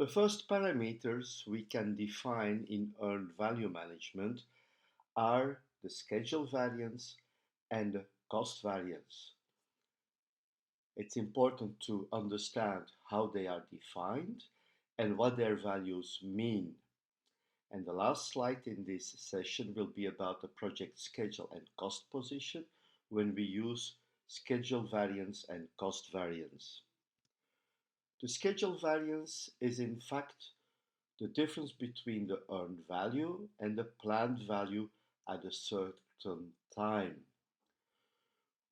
The first parameters we can define in earned value management are the schedule variance and the cost variance. It's important to understand how they are defined and what their values mean. And the last slide in this session will be about the project schedule and cost position when we use schedule variance and cost variance. The schedule variance is in fact the difference between the earned value and the planned value at a certain time.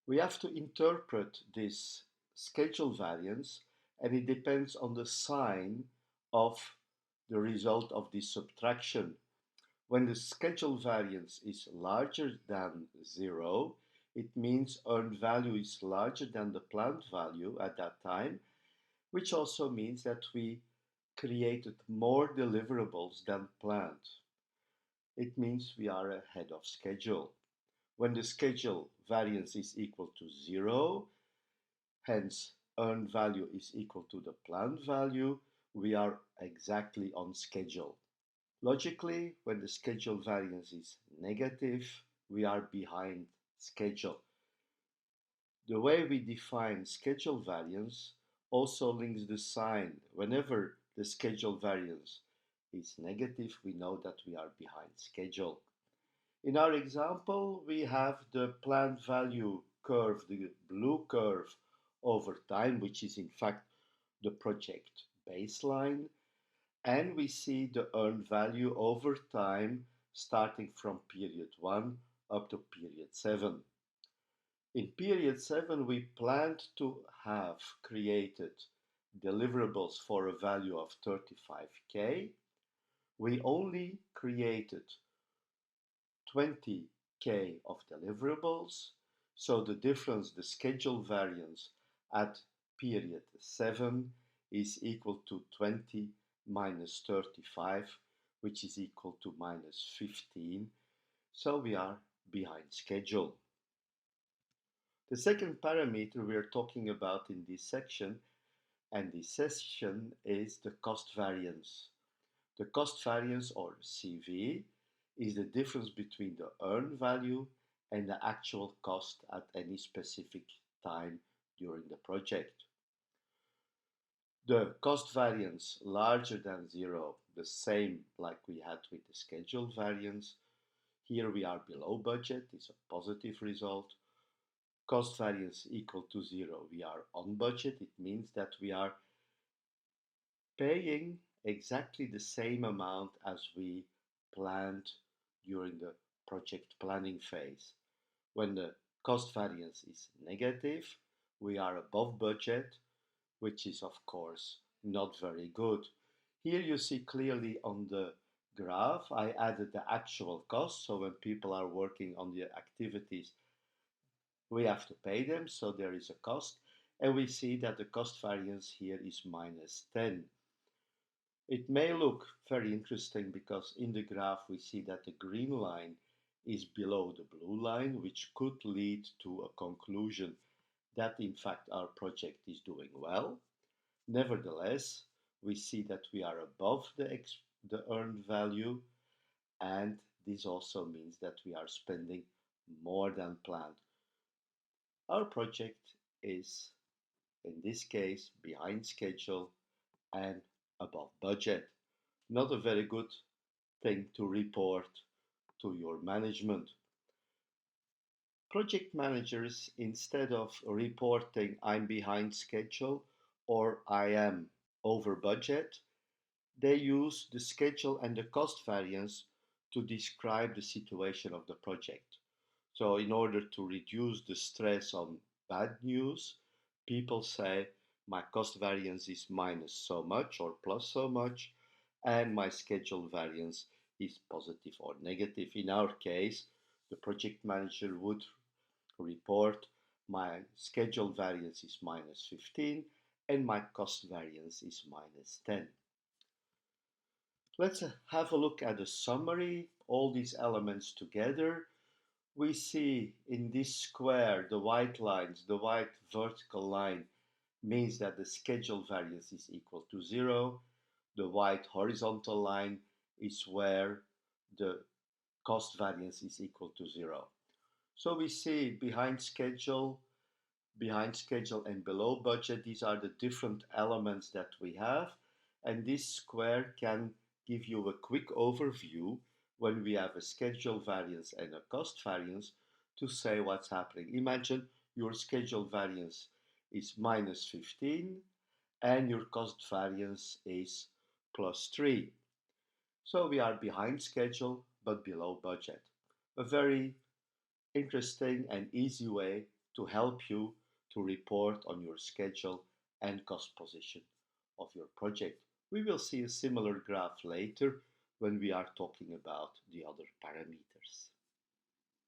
We have to interpret this schedule variance, and it depends on the sign of the result of this subtraction. When the schedule variance is larger than 0, it means earned value is larger than the planned value at that time, which also means that we created more deliverables than planned. It means we are ahead of schedule. When the schedule variance is equal to 0, hence earned value is equal to the planned value, we are exactly on schedule. Logically, when the schedule variance is negative, we are behind schedule. The way we define schedule variance also links the sign. Whenever the schedule variance is negative, we know that we are behind schedule. In our example, we have the planned value curve, the blue curve over time, which is in fact the project baseline. And we see the earned value over time starting from period 1 up to period 7. In period 7, we planned to have created deliverables for a value of 35K. We only created 20K of deliverables, so the difference, the schedule variance at period 7 is equal to 20 minus 35, which is equal to minus 15, so we are behind schedule. The second parameter we are talking about in this section and this session is the cost variance. The cost variance, or CV, is the difference between the earned value and the actual cost at any specific time during the project. The cost variance larger than 0, the same like we had with the schedule variance. Here we are below budget, it's a positive result. Cost variance equal to 0, we are on budget. It means that we are paying exactly the same amount as we planned during the project planning phase. When the cost variance is negative, we are above budget, which is of course not very good. Here you see clearly on the graph, I added the actual cost, so when people are working on the activities, we have to pay them, so there is a cost, and we see that the cost variance here is minus 10. It may look very interesting because in the graph we see that the green line is below the blue line, which could lead to a conclusion that in fact our project is doing well. Nevertheless, we see that we are above the earned value, and this also means that we are spending more than planned. Our project is, in this case, behind schedule and above budget. Not a very good thing to report to your management. Project managers, instead of reporting I'm behind schedule or I am over budget, they use the schedule and the cost variance to describe the situation of the project. So in order to reduce the stress on bad news, people say my cost variance is minus so much or plus so much, and my schedule variance is positive or negative. In our case, the project manager would report my schedule variance is minus 15 and my cost variance is minus 10. Let's have a look at a summary, all these elements together. We see in this square the white lines, the white vertical line means that the schedule variance is equal to 0. The white horizontal line is where the cost variance is equal to zero. So we see behind schedule and below budget, these are the different elements that we have. And this square can give you a quick overview when we have a schedule variance and a cost variance to say what's happening. Imagine your schedule variance is minus 15 and your cost variance is plus 3. So we are behind schedule but below budget. A very interesting and easy way to help you to report on your schedule and cost position of your project. We will see a similar graph later when we are talking about the other parameters.